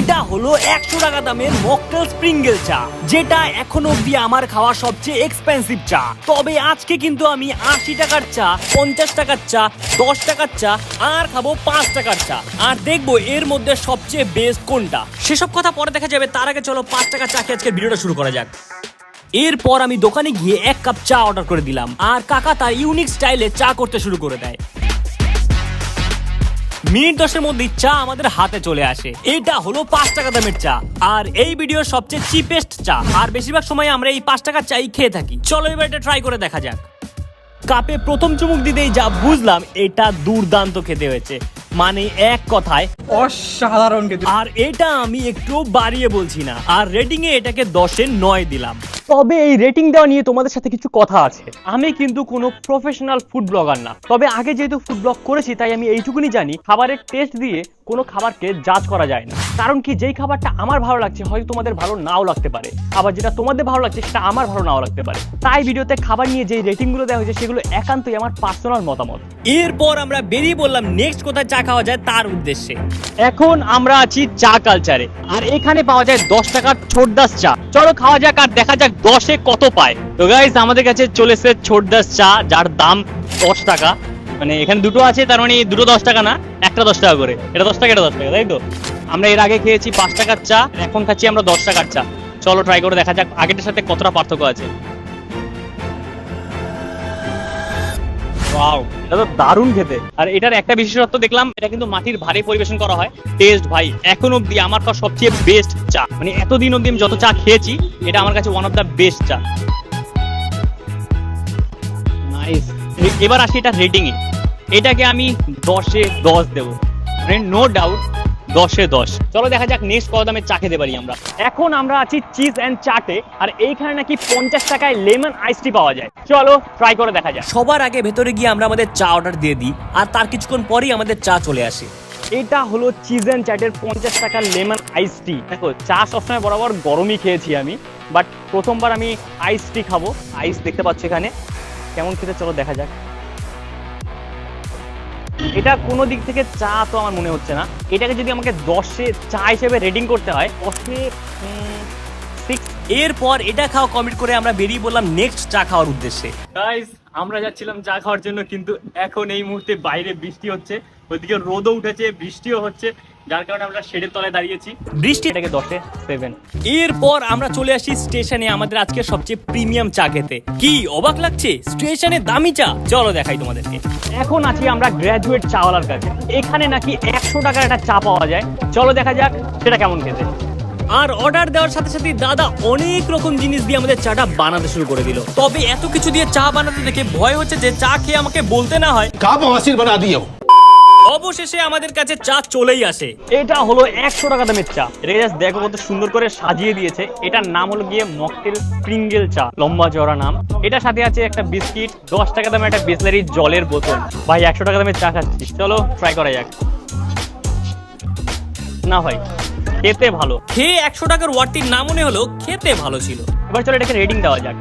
এটা হলো 100 টাকা দামের মকটেল স্প্রিঙ্গেল চা, যেটা এখনো অব্দি আমার খাওয়া সবচেয়ে এক্সপেন্সিভ চা। তবে আজকে কিন্তু আমি 80 টাকার চা, 50 টাকার চা, 10 টাকার চা আর খাবো 5 টাকার চা, আর দেখবো এর মধ্যে সবচেয়ে বেস্ট কোনটা। সেসব কথা পরে দেখা যাবে, তার আগে চলো 5 টাকার চা খেয়ে আজকের ভিডিওটা শুরু করা যাক। এরপর আমি দোকানে গিয়ে 1 কাপ চা অর্ডার করে দিলাম, আর কাকা তার ইউনিক স্টাইলে চা করতে শুরু করে দেয়। মিনিট 10-এর মধ্যেই চা আমাদের হাতে চলে আসে। এটা হলো 5 টাকা দামের চা, আর এই ভিডিওর সবচেয়ে চিপেস্ট চা, আর বেশিরভাগ সময় আমরা এই 5 টাকার চাই খেয়ে থাকি। চলো এবার এটা ট্রাই করে দেখা যাক। কাপে প্রথম চুমুক দিতেই যা বুঝলাম, এটা দুর্দান্ত খেতে হয়েছে, মানে এক কথায় অসাধারণ খেতে। আর এটা আমি একটু বাড়িয়ে বলছি না, আর রেটিং এ এটাকে 10-এ 9 দিলাম। তবে এই রেটিং দেওয়া নিয়ে তোমাদের সাথে কিছু কথা আছে। আমি কিন্তু কোনো প্রফেশনাল ফুড ব্লগার না, তবে আগে যেহেতু ফুড ব্লগ করেছি তাই আমি এইটুকুনি জানি, খাবারের টেস্ট দিয়ে কোনো খাবারকে জাজ করা যায় না। কারণ কি, যেই খাবারটা আমার ভালো লাগছে হয়তো তোমাদের ভালো নাও লাগতে পারে, আবার যেটা তোমাদের ভালো লাগছে সেটা আমার ভালো নাও লাগতে পারে। তাই ভিডিওতে খাবার নিয়ে যেই রেটিংগুলো দেওয়া হয়েছে সেগুলো একান্তই আমার পার্সোনাল মতামত। এরপর আমরা বেরিয়ে বললাম নেক্সট কোথায় চা খাওয়া যায় তার উদ্দেশ্যে। এখন আমরা আছি চা কালচারে, আর এখানে পাওয়া যায় 10 টাকার ছোটদাস চা। চলো খাওয়া যাক আর দেখা যাক 10-এ কত পায়। তো গাইস, আমাদের কাছে চলে এসেছে ছোটদাস চা, যার দাম 10 টাকা। মানে এখানে দুটো আছে, তার মানে দুটো 10 টাকা না, একটা 10 টাকা করে। এটা 10 টাকা, এটা 10 টাকা, তাই তো? আমরা এর আগে খেয়েছি 5 টাকার চা, এখন খাচ্ছি আমরা 10 টাকার চা। চলো ট্রাই করে দেখা যাক আগেরটার সাথে কতটা পার্থক্য আছে। ওয়াও, এটা তো দারুণ খেতে। আর এটার একটা বিশেষত্ব দেখলাম, এটা কিন্তু মাটির ভারে পরিবেশন করা হয়। টেস্ট ভাই এখন অব্দি আমার কাছে সবচেয়ে বেস্ট চা, মানে এতদিন অব্দি আমি যত চা খেয়েছি এটা আমার কাছে ওয়ান অফ দ্য বেস্ট চা। নাইস। এবার আসি এটা রেটিং এ, এটাকে আমি 10-এ 10 দেবো, মানে নো ডাউট 10-এ 10। চলো দেখা যাক নেক্সট কত দামে চা খেতে পারি আমরা। এখন আমরা আছি চিজ এন্ড চাটে, আর এইখানে নাকি 50 টাকায় লেমন আইস টি পাওয়া যায়। চলো ট্রাই করে দেখা যাক। সবার আগে ভেতরে গিয়ে আমরা আমাদের চা অর্ডার দিয়ে দিই, আর তার কিছুক্ষণ পরেই আমাদের চা চলে আসে। এটা হলো চিজ এন্ড চাটের 50 টাকার লেমন আইস টি। দেখো, চা সবসময় বরাবর গরমই খেয়েছি আমি, বাট প্রথমবার আমি আইস টি খাবো। আইস দেখতে পাচ্ছি এখানে, কেমন খেতে চলো দেখা যাক। এটা কোনো দিক থেকে চা তো আমার মনে হচ্ছে না। এটাকে যদি আমাকে 10-এ চা হিসেবে রেটিং করতে হয়, 10-এ 6। এরপর এটা খাওয়া কমপ্লিট করে আমরা বেরিয়ে বললাম নেক্সট চা খাওয়ার উদ্দেশ্যে। গাইস, আমরা যাচ্ছিলাম চা খাওয়ার জন্য, কিন্তু এখন এই মুহূর্তে বাইরে বৃষ্টি হচ্ছে, ওইদিকে রোদও উঠেছে, বৃষ্টিও হচ্ছে, যার কারণে আমরা শেডের তলায় দাঁড়িয়েছি। বৃষ্টি এটাকে 10-এ 7। এরপর আমরা চলে আসি স্টেশনে আমাদের আজকে সবচেয়ে প্রিমিয়াম চা খেতে। কি অবাক লাগছে, স্টেশনে দামি চা? চলো দেখাই তোমাদেরকে। এখন আছি আমরা গ্র্যাজুয়েট চাওয়ালার কাছে, এখানে নাকি 100 টাকার একটা চা পাওয়া যায়। চলো দেখা যাক সেটা কেমন খেতে। আর অর্ডার দেওয়ার সাথে সাথে দাদা অনেক রকম জিনিস দিয়ে আমাদের চাটা বানাতে শুরু করে দিল। তবে এত কিছু দিয়ে চা বানাতে দেখে ভয় হচ্ছে যে চা খেয়ে আমাকে বলতে না হয় অবশেষে আমাদের কাছে চা চলেই আসে। এটা হলো 100 টাকা দামের চা। এটা জাস্ট দেখো কত সুন্দর করে সাজিয়ে দিয়েছে। এটার নাম হলো গিয়ে মকটেল স্প্রিঙ্গেল চা, লম্বা চওড়া নাম। এটার সাথে আছে একটা বিস্কিট, 10 টাকা দামের একটা বিসলারি জলের বোতল। ভাই 100 টাকা দামের চা খাচ্ছি, চলো ট্রাই করা যাক। না ভাই, খেতে ভালো, খেয়ে 100 টাকার ওয়ার্থির না মনে হলো, খেতে ভালো ছিল। এবার চলো এটাকে রেটিং দেওয়া যাক।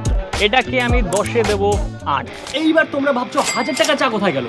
এটাকে আমি 10-এ দেবো 8। এইবার তোমরা ভাবছো 1000 টাকা চা কোথায় গেল?